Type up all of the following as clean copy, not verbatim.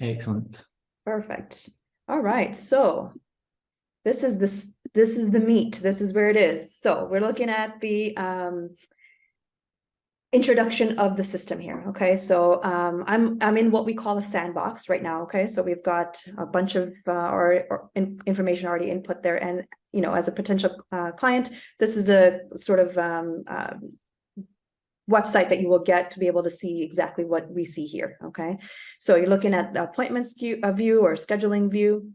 Excellent. Perfect. All right. So this is the meat. This is where it is. So we're looking at the introduction of the system here. Okay, so I'm in what we call a sandbox right now. Okay, so we've got a bunch of information already input there, and as a potential client, this is the sort of website that you will get to be able to see exactly what we see here. Okay, so you're looking at the appointments view or scheduling view.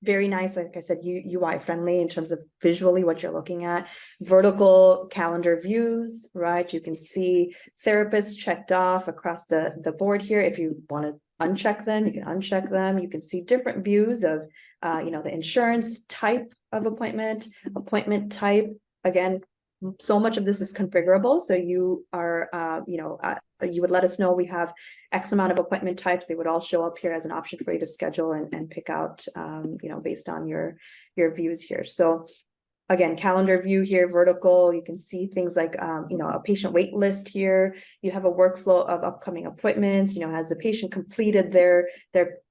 Very nice, like I said, UI friendly in terms of visually what you're looking at. Vertical calendar views, right? You can see therapists checked off across the board here. If you want to uncheck them, you can uncheck them. You can see different views of, the insurance type of appointment type. Again, so much of this is configurable. So you are, you would let us know we have X amount of appointment types. They would all show up here as an option for you to schedule and pick out, based on your views here. So again, calendar view here, vertical, you can see things like, a patient wait list here. You have a workflow of upcoming appointments. Has the patient completed their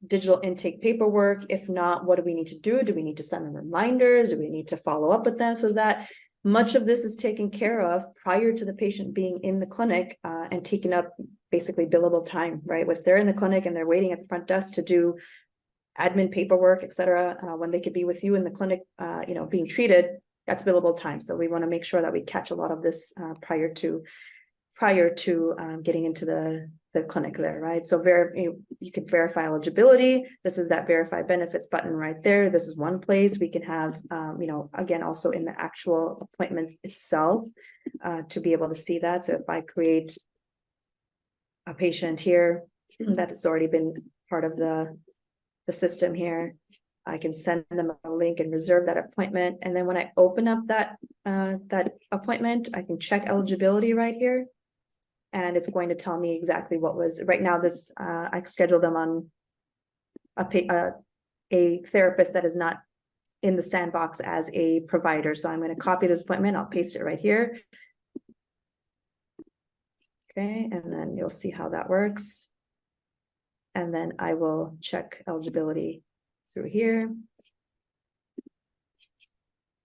digital intake paperwork? If not, what do we need to do? Do we need to send them reminders? Do we need to follow up with them? So that much of this is taken care of prior to the patient being in the clinic and taking up basically billable time, right? If they're in the clinic and they're waiting at the front desk to do admin paperwork, et cetera, when they could be with you in the clinic, being treated, that's billable time. So we want to make sure that we catch a lot of this prior to getting into the clinic there, right? So you can verify eligibility. This is that verify benefits button right there. This is one place we can have, again, also in the actual appointment itself to be able to see that. So if I create a patient here that has already been part of the system here, I can send them a link and reserve that appointment. And then when I open up that appointment, I can check eligibility right here. And it's going to tell me exactly what was right now. This I scheduled them on a therapist that is not in the sandbox as a provider. So I'm going to copy this appointment. I'll paste it right here. Okay, and then you'll see how that works. And then I will check eligibility through here.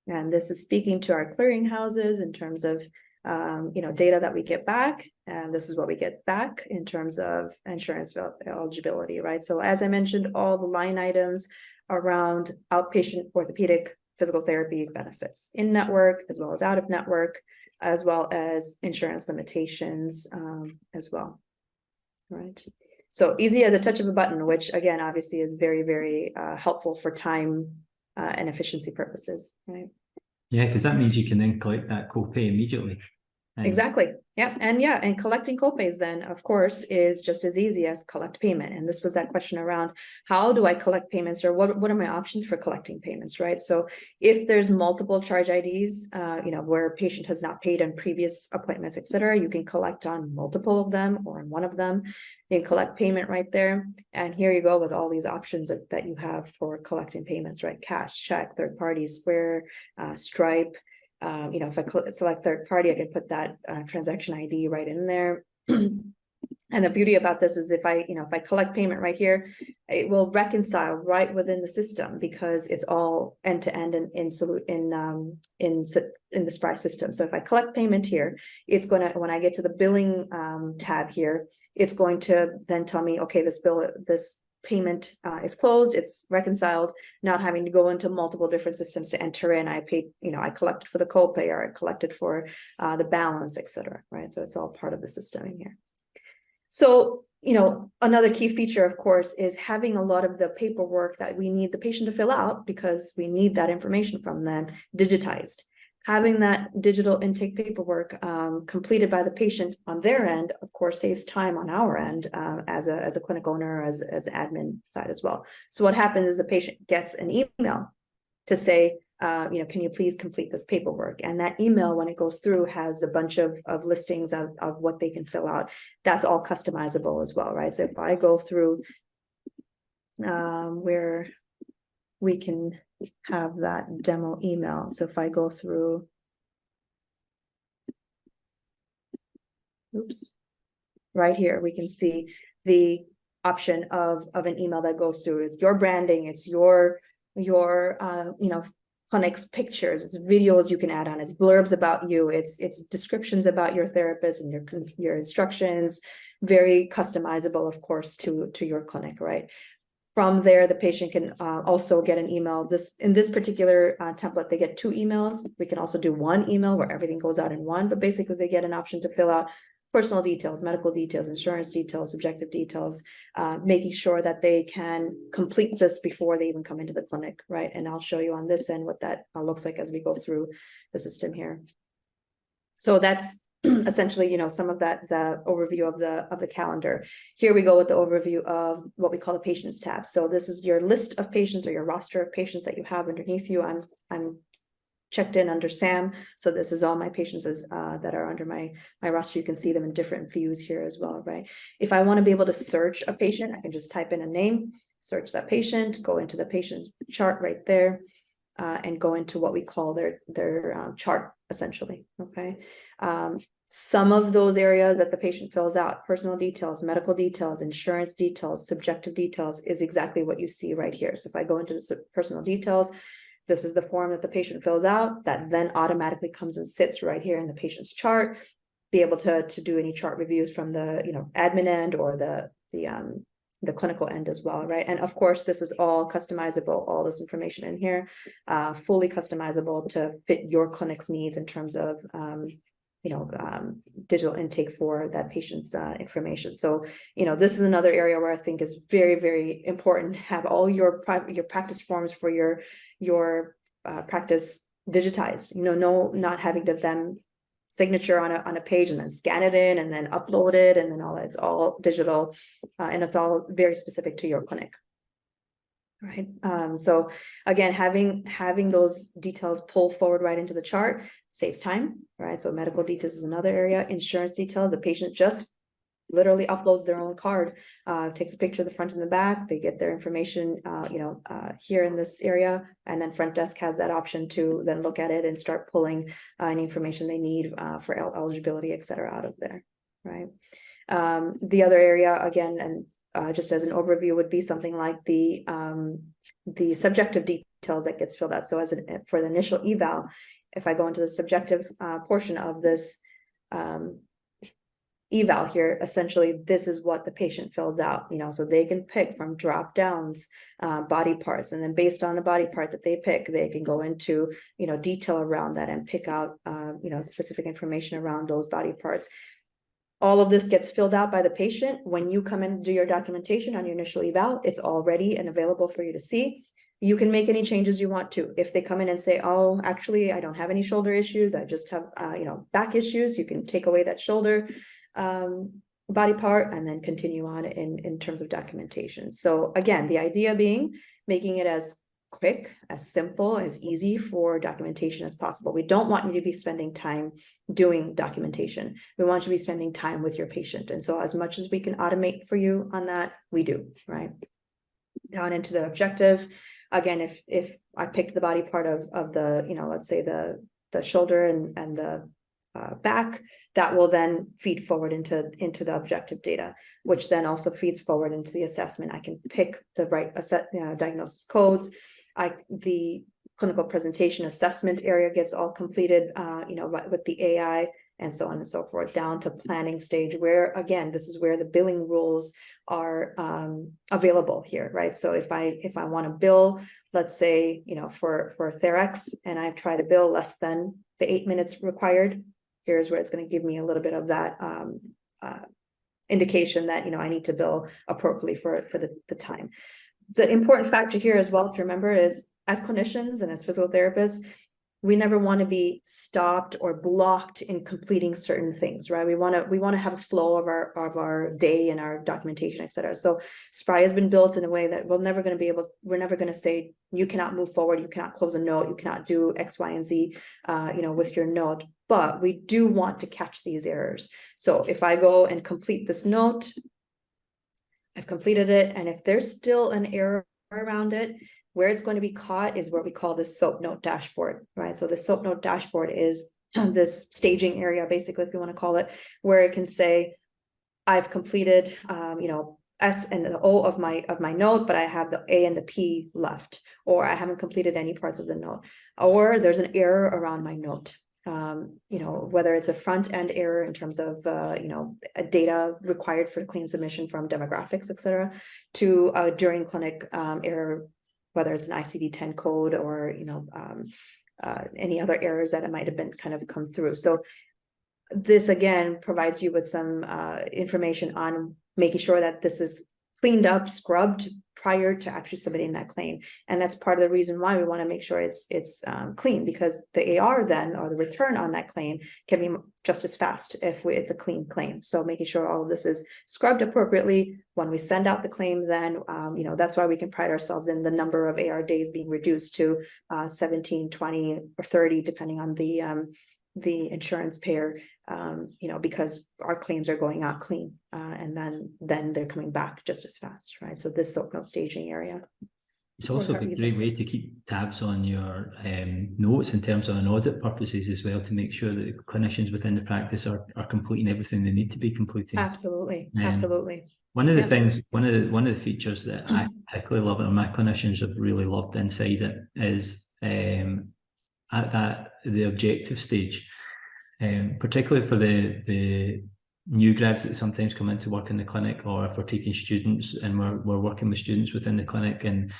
And this is speaking to our clearinghouses in terms of data that we get back, and this is what we get back in terms of insurance eligibility, right? So as I mentioned, all the line items around outpatient orthopedic physical therapy benefits in network as well as out of network, as well as insurance limitations as well, right? So easy as a touch of a button, which again, obviously is very, very helpful for time and efficiency purposes, right? Yeah, because that means you can then collect that copay immediately. Exactly. Yeah. And collecting copays then, of course, is just as easy as collect payment. And this was that question around how do I collect payments, or what are my options for collecting payments, right? So if there's multiple charge IDs, where a patient has not paid on previous appointments, et cetera, you can collect on multiple of them or on one of them. You can collect payment right there. And here you go with all these options that you have for collecting payments, right? Cash, check, third party, Square, Stripe. If I select third party, I can put that transaction ID right in there. And the beauty about this is if I collect payment right here, it will reconcile right within the system because it's all end to end in the SPRY system. So if I collect payment here, it's going to, when I get to the billing tab here, it's going to then tell me, okay, this payment is closed, it's reconciled, not having to go into multiple different systems to enter in. I paid, I collected for the copay, or I collected for the balance, etc. Right? So it's all part of the system in here. So, another key feature, of course, is having a lot of the paperwork that we need the patient to fill out, because we need that information from them digitized. Having that digital intake paperwork completed by the patient on their end, of course, saves time on our end as a clinic owner, as admin side as well. So what happens is the patient gets an email to say, can you please complete this paperwork? And that email, when it goes through, has a bunch of listings of what they can fill out. That's all customizable as well, right? So if I go through where we can have that demo email. So if I go through, right here, we can see the option of an email that goes through. It's your branding, it's your clinic's pictures, it's videos you can add on, it's blurbs about you, it's descriptions about your therapist and your instructions, very customizable, of course, to your clinic, right? From there, the patient can also get an email. In this particular template, they get 2 emails. We can also do 1 email where everything goes out in one, but basically they get an option to fill out personal details, medical details, insurance details, subjective details, making sure that they can complete this before they even come into the clinic, right? And I'll show you on this end what that looks like as we go through the system here. So that's essentially, some of that, the overview of the calendar. Here we go with the overview of what we call the patients tab. So this is your list of patients or your roster of patients that you have underneath you. I'm checked in under Sam. So this is all my patients that are under my roster. You can see them in different views here as well, right? If I want to be able to search a patient, I can just type in a name, search that patient, go into the patient's chart right there, and go into what we call their chart, essentially, okay? Some of those areas that the patient fills out, personal details, medical details, insurance details, subjective details, is exactly what you see right here. So if I go into the personal details, this is the form that the patient fills out that then automatically comes and sits right here in the patient's chart, be able to do any chart reviews from the admin end or the clinical end as well, right? And of course, this is all customizable, all this information in here, fully customizable to fit your clinic's needs in terms of digital intake for that patient's information. So, this is another area where I think is very, very important to have all your practice forms for your practice digitized, not having to them signature on a page and then scan it in and then upload it and then all that. It's all digital, and it's all very specific to your clinic. Right. So again, having those details pull forward right into the chart saves time, right? So medical details is another area. Insurance details, the patient just literally uploads their own card, takes a picture of the front and the back. They get their information, here in this area, and then front desk has that option to then look at it and start pulling any information they need for eligibility, et cetera, out of there, right? The other area, again, and just as an overview, would be something like the subjective details that gets filled out. So for the initial eval, if I go into the subjective portion of this eval here, essentially this is what the patient fills out, so they can pick from drop downs body parts, and then based on the body part that they pick, they can go into detail around that and pick out specific information around those body parts. All of this gets filled out by the patient. When you come in to do your documentation on your initial eval, it's all ready and available for you to see. You can make any changes you want to. If they come in and say, oh, actually, I don't have any shoulder issues, I just have, back issues, you can take away that shoulder body part and then continue on in terms of documentation. So again, the idea being making it as quick, as simple, as easy for documentation as possible. We don't want you to be spending time doing documentation. We want you to be spending time with your patient. And so as much as we can automate for you on that, we do, right? Down into the objective. Again, if I picked the body part of the, let's say the shoulder and the back, that will then feed forward into the objective data, which then also feeds forward into the assessment. I can pick the right diagnosis codes. The clinical presentation assessment area gets all completed, with the AI and so on and so forth, down to planning stage, where again, this is where the billing rules are available here, right? So if I want to bill, let's say, for Therex, and I try to bill less than the 8 minutes required, here's where it's going to give me a little bit of that indication that, I need to bill appropriately for the time. The important factor here as well to remember is, as clinicians and as physical therapists, we never want to be stopped or blocked in completing certain things, right? We want to have a flow of our day and our documentation, et cetera. So SPRY has been built in a way that we're never going to say, you cannot move forward, you cannot close a note, you cannot do X, Y, and Z, with your note. But we do want to catch these errors. So if I go and complete this note, I've completed it, and if there's still an error around it, where it's going to be caught is what we call the SOAP note dashboard, right? So the SOAP note dashboard is this staging area, basically, if you want to call it, where it can say, I've completed, S and the O of my note, but I have the A and the P left, or I haven't completed any parts of the note, or there's an error around my note. Whether it's a front end error in terms of a data required for claim submission from demographics, etc., to a during clinic error, whether it's an ICD-10 code or any other errors that it might have been kind of come through. So this again provides you with some information on making sure that this is cleaned up, scrubbed prior to actually submitting that claim. And that's part of the reason why we want to make sure it's clean, because the AR then, or the return on that claim, can be just as fast if it's a clean claim. So making sure all of this is scrubbed appropriately when we send out the claim, then that's why we can pride ourselves in the number of AR days being reduced to 17, 20, or 30, depending on the insurance payer, because our claims are going out clean, and then they're coming back just as fast, right? So this soap note staging area. It's also a great way to keep tabs on your notes in terms of an audit purposes as well, to make sure that clinicians within the practice are completing everything they need to be completing. Absolutely, absolutely. One of the things, one of the features that I particularly love, and my clinicians have really loved inside it, is at the objective stage, particularly for the new grads that sometimes come into work in the clinic, or if we're taking students and we're working with students within the clinic, and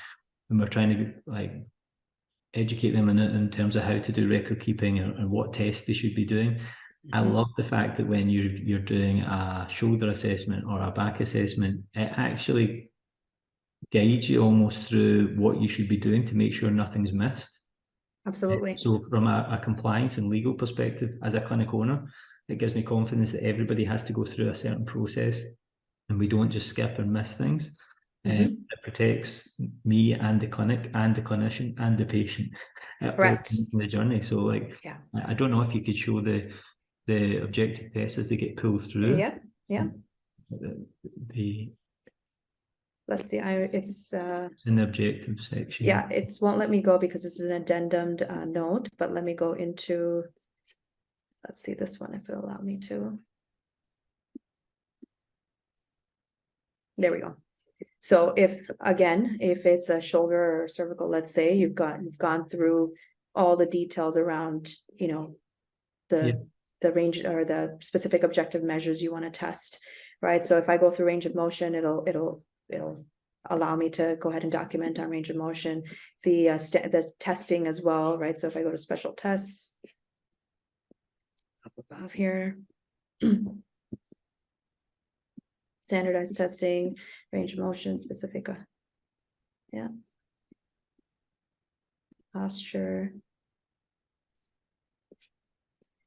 we're trying to educate them in terms of how to do record keeping and what tests they should be doing. Mm-hmm. I love the fact that when you're doing a shoulder assessment or a back assessment, it actually guides you almost through what you should be doing to make sure nothing's missed. Absolutely. So from a compliance and legal perspective, as a clinic owner, it gives me confidence that everybody has to go through a certain process and we don't just skip and miss things. Mm-hmm. It protects me and the clinic and the clinician and the patient in the journey. So I don't know if you could show the objective tests as they get pulled through. Yeah. Let's see. It's in the objective section. Yeah, it won't let me go because this is an addendum note, but let me go into, let's see this one if it'll allow me to. There we go. So if it's a shoulder or cervical, let's say you've gone through all the details around, the range or the specific objective measures you want to test, right? So if I go through range of motion, it'll allow me to go ahead and document on range of motion, the testing as well, right? So if I go to special tests up above here, standardized testing, range of motion, specific, posture,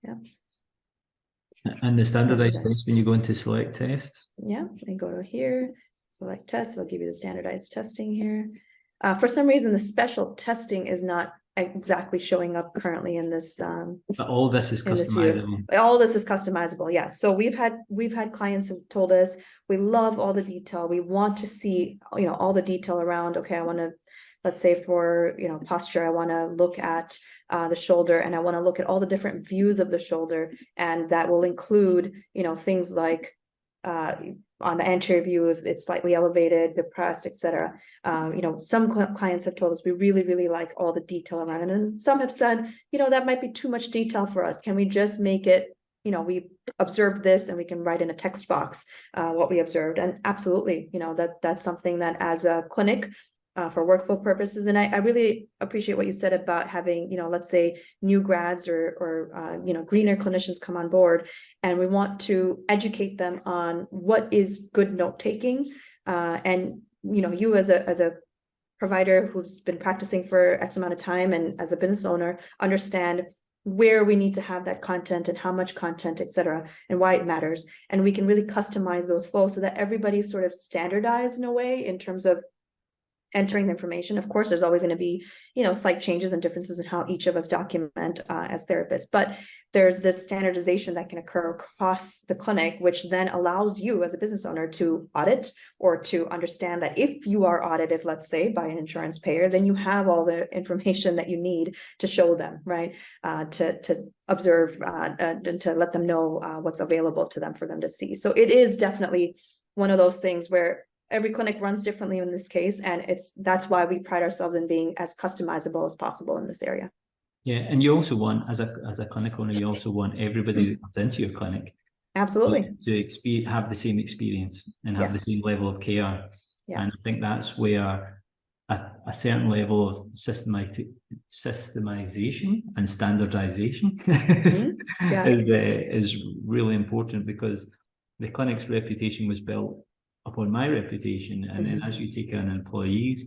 and the standardized test, when you go into select tests, and go to here, select test, it'll give you the standardized testing here. For some reason, the special testing is not exactly showing up currently in this. But all this is customizable. All this is customizable, yes. So we've had clients who've told us, we love all the detail. We want to see, all the detail around. Okay, I want to, let's say for posture, I want to look at the shoulder, and I want to look at all the different views of the shoulder, and that will include things like on the anterior view, if it's slightly elevated, depressed, etc. Some clients have told us we really, really like all the detail around it, and some have said, that might be too much detail for us. Can we just make it, we observed this and we can write in a text box what we observed? And absolutely, that's something that as a clinic, for workflow purposes. And I really appreciate what you said about having, let's say new grads or greener clinicians come on board, and we want to educate them on what is good note taking. And you as a provider who's been practicing for X amount of time, and as a business owner, understand where we need to have that content and how much content, etc., and why it matters. And we can really customize those flows so that everybody's sort of standardized in a way in terms of entering the information. Of course, there's always going to be, slight changes and differences in how each of us document as therapists, but there's this standardization that can occur across the clinic, which then allows you as a business owner to audit, or to understand that if you are audited, let's say by an insurance payer, then you have all the information that you need to show them, right? To observe and to let them know what's available to them for them to see. So it is definitely one of those things where every clinic runs differently in this case, and that's why we pride ourselves in being as customizable as possible in this area. Yeah, and you also want, as a clinic owner, you also want everybody that comes into your clinic Absolutely to have the same experience and have the Yes. same level of care. Yeah. And I think that's where a certain level of systemization and standardization Yeah. is really important, because the clinic's reputation was built upon my reputation. And then as you take on employees,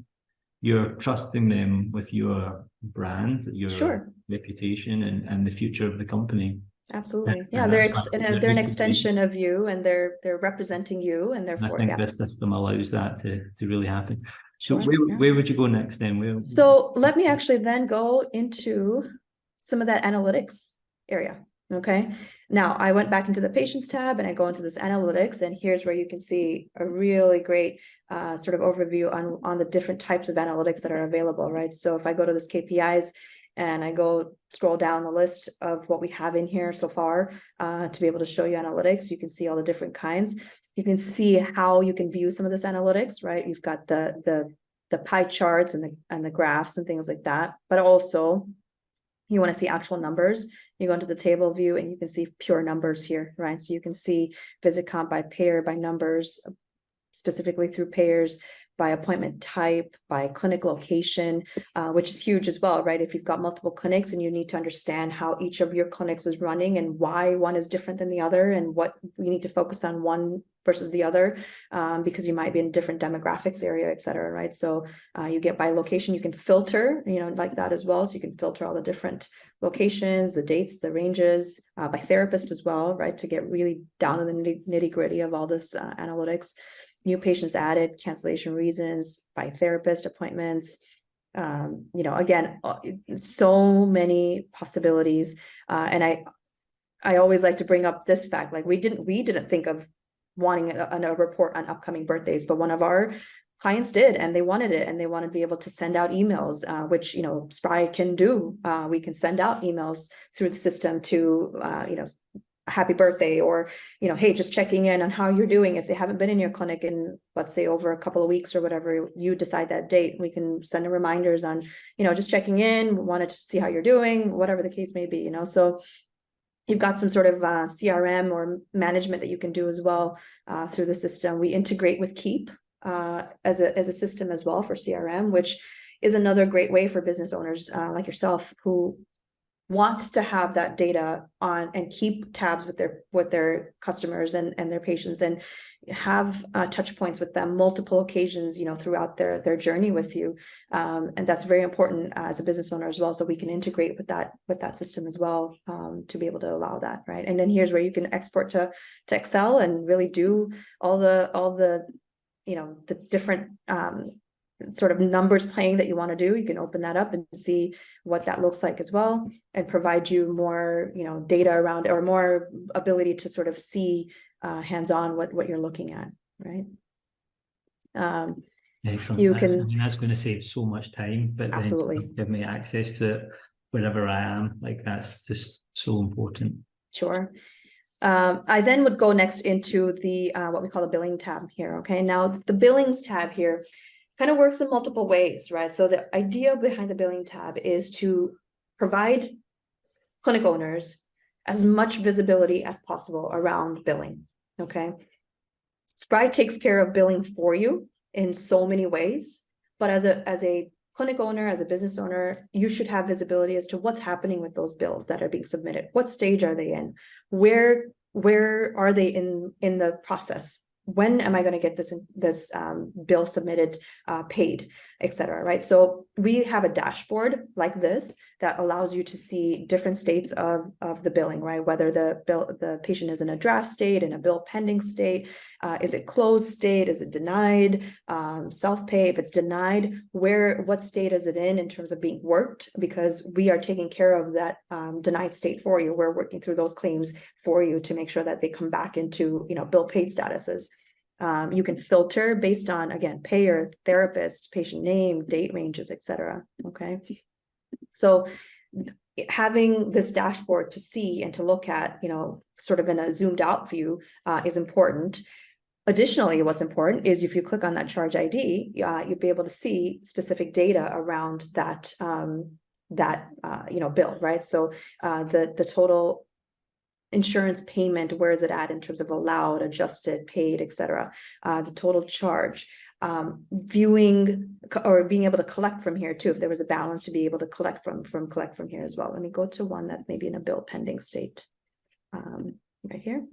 you're trusting them with your brand, your Sure. reputation, and the future of the company. Absolutely. And Yeah, that's why they're an extension of you, and they're representing you, and I therefore, think yeah. this system allows that to really happen. So Sure. Yeah. where would you go next then? So let me actually then go into some of that analytics area. Okay. Now I went back into the patients tab and I go into this analytics, and here's where you can see a really great sort of overview on the different types of analytics that are available, right? So if I go to this KPIs and I go scroll down the list of what we have in here so far to be able to show you analytics, you can see all the different kinds. You can see how you can view some of this analytics, right? You've got the pie charts and the graphs and things like that, but also you want to see actual numbers. You go into the table view and you can see pure numbers here, right? So you can see visit count by payer, by numbers, specifically through payers, by appointment type, by clinic location, which is huge as well, right? If you've got multiple clinics and you need to understand how each of your clinics is running and why one is different than the other, and what we need to focus on one versus the other, because you might be in different demographics area, et cetera, right? So you get by location, you can filter, like that as well. So you can filter all the different locations, the dates, the ranges, by therapist as well, right? To get really down to the nitty gritty of all this analytics. New patients added, cancellation reasons, by therapist appointments. Again, so many possibilities. And I always like to bring up this fact, like we didn't think of wanting a report on upcoming birthdays, but one of our clients did, and they wanted it, and they wanted to be able to send out emails, which, SPRY can do. We can send out emails through the system to, happy birthday, or, hey, just checking in on how you're doing. If they haven't been in your clinic in, let's say, over a couple of weeks or whatever, you decide that date, we can send them reminders on, just checking in, wanted to see how you're doing, whatever the case may be, so you've got some sort of CRM or management that you can do as well through the system. We integrate with Keep as a system as well for CRM, which is another great way for business owners like yourself who want to have that data on and keep tabs with their customers and their patients, and have touch points with them multiple occasions, throughout their journey with you. And that's very important as a business owner as well. So we can integrate with that system as well to be able to allow that, right? And then here's where you can export to Excel and really do all the the different sort of numbers playing that you want to do. You can open that up and see what that looks like as well, and provide you more, data around, or more ability to sort of see hands-on what you're looking at, right? Excellent. That's going to save so much time, but absolutely then give me access to it wherever I am. Like, that's just so important. Sure. I then would go next into the what we call the billing tab here. Okay, now the billings tab here kind of works in multiple ways, right? So the idea behind the billing tab is to provide clinic owners as much visibility as possible around billing. Okay, SPRY takes care of billing for you in so many ways, but as a clinic owner, as a business owner, you should have visibility as to what's happening with those bills that are being submitted. What stage are they in? Where are they in the process? When am I going to get this bill submitted, paid, etc. Right? So we have a dashboard like this that allows you to see different states of the billing, right? Whether the patient is in a draft state, in a bill pending state, is it closed state, is it denied, self-pay. If it's denied, what state is it in terms of being worked? Because we are taking care of that denied state for you. We're working through those claims for you to make sure that they come back into bill paid statuses. You can filter based on, again, payer, therapist, patient name, date ranges, etc. Okay, so having this dashboard to see and to look at, sort of in a zoomed out view is important. Additionally, what's important is if you click on that charge ID, you'll be able to see specific data around that bill, right? So the total insurance payment, where is it at in terms of allowed, adjusted, paid, etc. The total charge, viewing or being able to collect from here too, if there was a balance to be able to collect from here as well. Let me go to one that's maybe in a bill pending state, right here.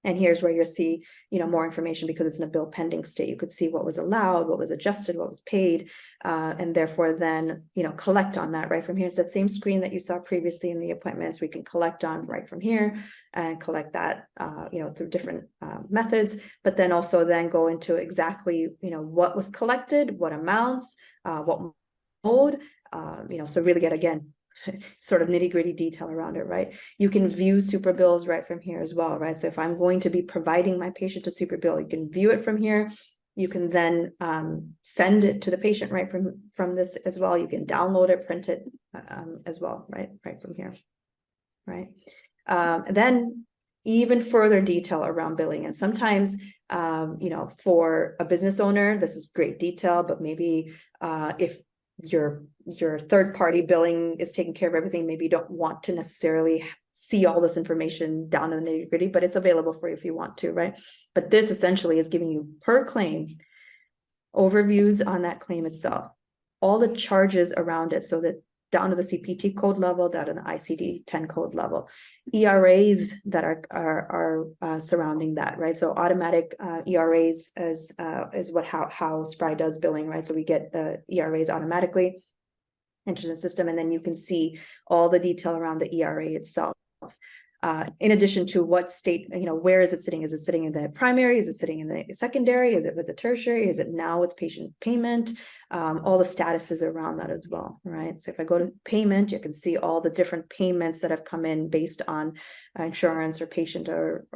And here's where you'll see, more information because it's in a bill pending state. You could see what was allowed, what was adjusted, what was paid, and therefore then, collect on that right from here. It's that same screen that you saw previously in the appointments. We can collect on right from here and collect that, through different methods, but then also then go into exactly, what was collected, what amounts, what mode, so really get, again, sort of nitty-gritty detail around it, right? You can view super bills right from here as well, right? So if I'm going to be providing my patient a super bill, you can view it from here. You can then send it to the patient right from this as well. You can download it, print it as well, right from here, right? Then even further detail around billing. And sometimes, for a business owner, this is great detail, but maybe if your third-party billing is taking care of everything, maybe you don't want to necessarily see all this information down to the nitty-gritty, but it's available for you if you want to, right? But this essentially is giving you per claim overviews on that claim itself, all the charges around it, so that down to the CPT code level, down to the ICD-10 code level, ERAs that are surrounding that, right? So automatic ERAs is how SPRY does billing, right? So we get ERAs automatically entered in the system, and then you can see all the detail around the ERA itself. In addition to what state, where is it sitting? Is it sitting in the primary? Is it sitting in the secondary? Is it with the tertiary? Is it now with patient payment? All the statuses around that as well, right? So if I go to payment, you can see all the different payments that have come in based on insurance or patient or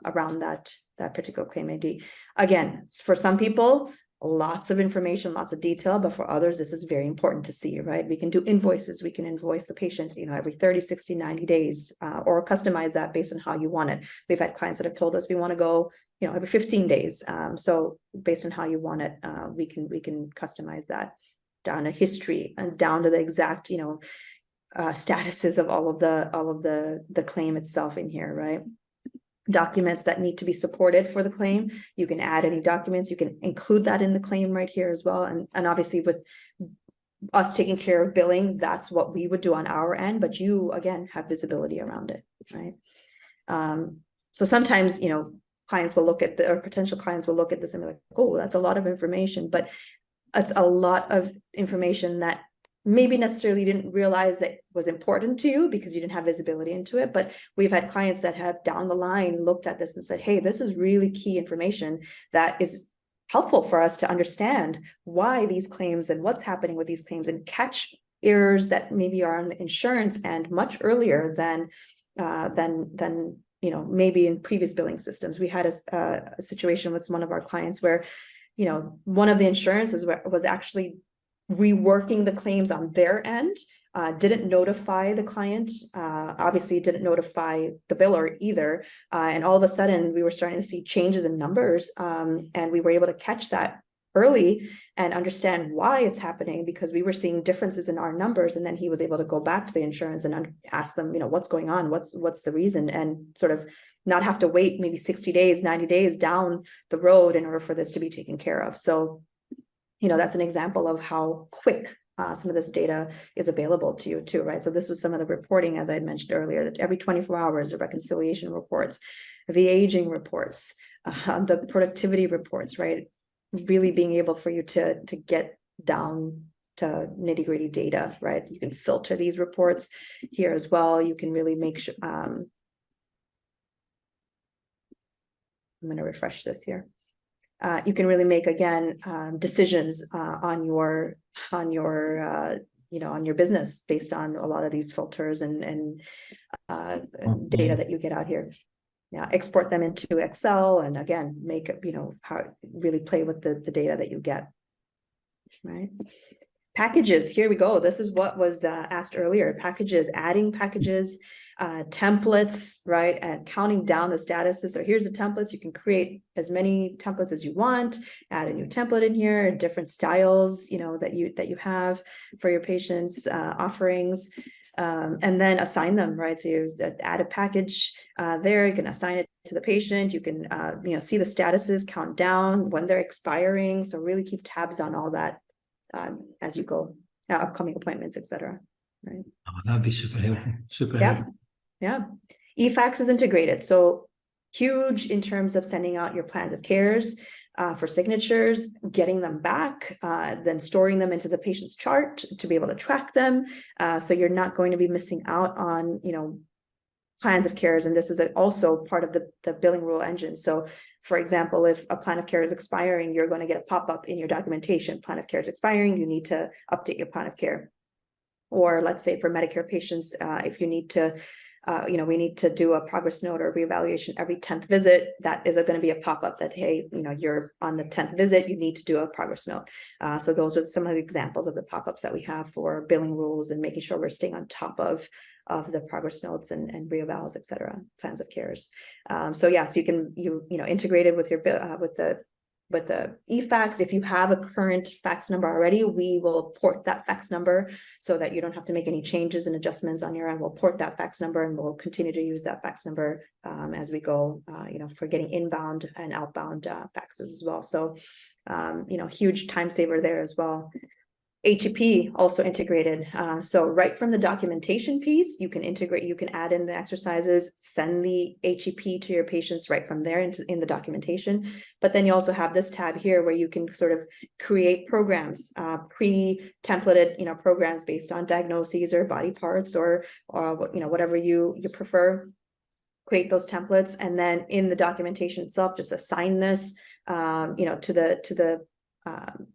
around that particular claim ID. Again, for some people, lots of information, lots of detail, but for others, this is very important to see, right? We can do invoices. We can invoice the patient, every 30, 60, 90 days, or customize that based on how you want it. We've had clients that have told us we want to go, every 15 days. So based on how you want it, we can customize that down to history and down to the exact, statuses of all of the claim itself in here, right? Documents that need to be supported for the claim. You can add any documents, you can include that in the claim right here as well. And obviously with us taking care of billing, that's what we would do on our end, but you again have visibility around it, right? So sometimes, clients will look at or potential clients will look at this and be like, oh, that's a lot of information, but it's a lot of information that maybe necessarily didn't realize that was important to you because you didn't have visibility into it. But we've had clients that have down the line looked at this and said, hey, this is really key information that is helpful for us to understand why these claims and what's happening with these claims, and catch errors that maybe are on the insurance end much earlier than maybe in previous billing systems. We had a situation with one of our clients where one of the insurances was actually reworking the claims on their end, didn't notify the client, obviously didn't notify the biller either. And all of a sudden we were starting to see changes in numbers, and we were able to catch that early and understand why it's happening, because we were seeing differences in our numbers. And then he was able to go back to the insurance and ask them, what's going on, what's the reason, and sort of not have to wait maybe 60 days, 90 days down the road in order for this to be taken care of. So that's an example of how quick some of this data is available to you too, right? So this was some of the reporting, as I had mentioned earlier, that every 24 hours, the reconciliation reports, the aging reports, the productivity reports, right? Really being able for you to get down to nitty-gritty data, right? You can filter these reports here as well. You can really make sure, I'm going to refresh this here. You can really make, again, decisions on your business based on a lot of these filters and data that you get out here. Yeah, export them into Excel, and again, make how really play with the data that you get. Right. Packages, here we go. This is what was asked earlier. Packages, adding packages. templates, right? And counting down the statuses. So here's the templates. You can create as many templates as you want, add a new template in here, different styles, you know, that you have for your patients' offerings, and then assign them, right? So you add a package there, you can assign it to the patient. You can, you know, see the statuses, count down when they're expiring. So really keep tabs on all that as you go, upcoming appointments, etc. Right? Oh, that'd be super helpful. Super Yeah. helpful. Yeah. eFax is integrated. So huge in terms of sending out your plans of cares for signatures, getting them back, then storing them into the patient's chart to be able to track them. So you're not going to be missing out on, you know, plans of cares. And this is also part of the billing rule engine. So for example, if a plan of care is expiring, you're going to get a pop-up in your documentation. Plan of care is expiring, you need to update your plan of care. Or let's say for Medicare patients, if you need to, you know, we need to do a progress note or reevaluation every 10th visit, that is going to be a pop-up that, hey, you know, you're on the 10th visit, you need to do a progress note. So those are some of the examples of the pop-ups that we have for billing rules and making sure we're staying on top of the progress notes and reevals, et cetera, plans of cares. So yes, you can, you know, integrate it with your with the eFax. If you have a current fax number already, we will port that fax number so that you don't have to make any changes and adjustments on your end. We'll port that fax number and we'll continue to use that fax number as we go, you know, for getting inbound and outbound faxes as well. So, you know, huge time saver there as well. HEP also integrated. So right from the documentation piece, you can integrate, you can add in the exercises, send the HEP to your patients right from there in the documentation. But then you also have this tab here where you can sort of create programs, pre-templated, you know, programs based on diagnoses or body parts or you know, whatever you prefer. Create those templates, and then in the documentation itself, just assign this, you know, to the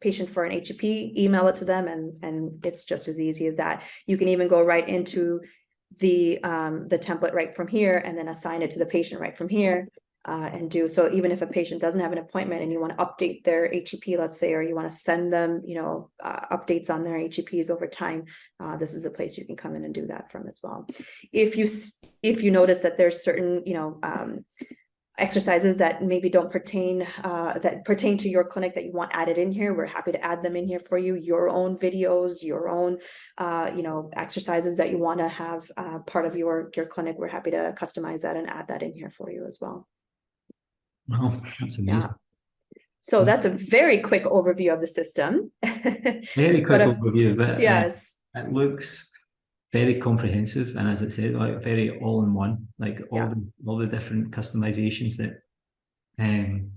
patient for an HEP, email it to them, and it's just as easy as that. You can even go right into the template right from here and then assign it to the patient right from here and do so. Even if a patient doesn't have an appointment and you want to update their HEP, let's say, or you want to send them, you know, updates on their HEPs over time, this is a place you can come in and do that from as well. If you notice that there's certain, you know, exercises that maybe don't pertain to your clinic that you want added in here, we're happy to add them in here for you. Your own videos, your own you know, exercises that you want to have part of your clinic, we're happy to customize that and add that in here for you as well. Wow, that's amazing. Yeah. So that's a very quick overview of the system. Very quick overview, but yes, it looks very comprehensive, and as I said, like very all-in-one, like all the different customizations that and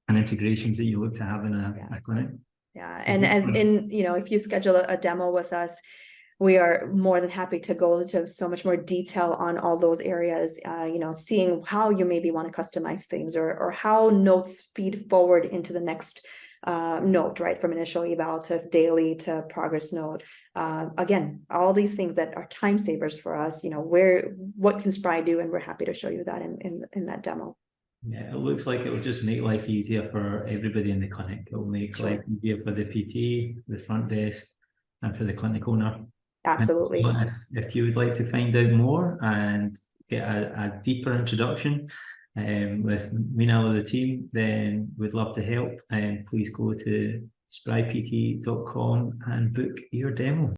integrations that you look to have in a clinic. Yeah, and as in, you know, if you schedule a demo with us, we are more than happy to go into so much more detail on all those areas, you know, seeing how you maybe want to customize things or how notes feed forward into the next note, right? From initial eval to daily to progress note. Again, all these things that are time savers for us, you know, what can SPRY do? And we're happy to show you that in that demo. Yeah, it looks like it will just make life easier for everybody in the clinic. It will make life easier for the PT, the front desk, and for the clinic owner. Absolutely. And if you would like to find out more and get a deeper introduction with Mina or the team, then we'd love to help. And please go to sprypt.com and book your demo.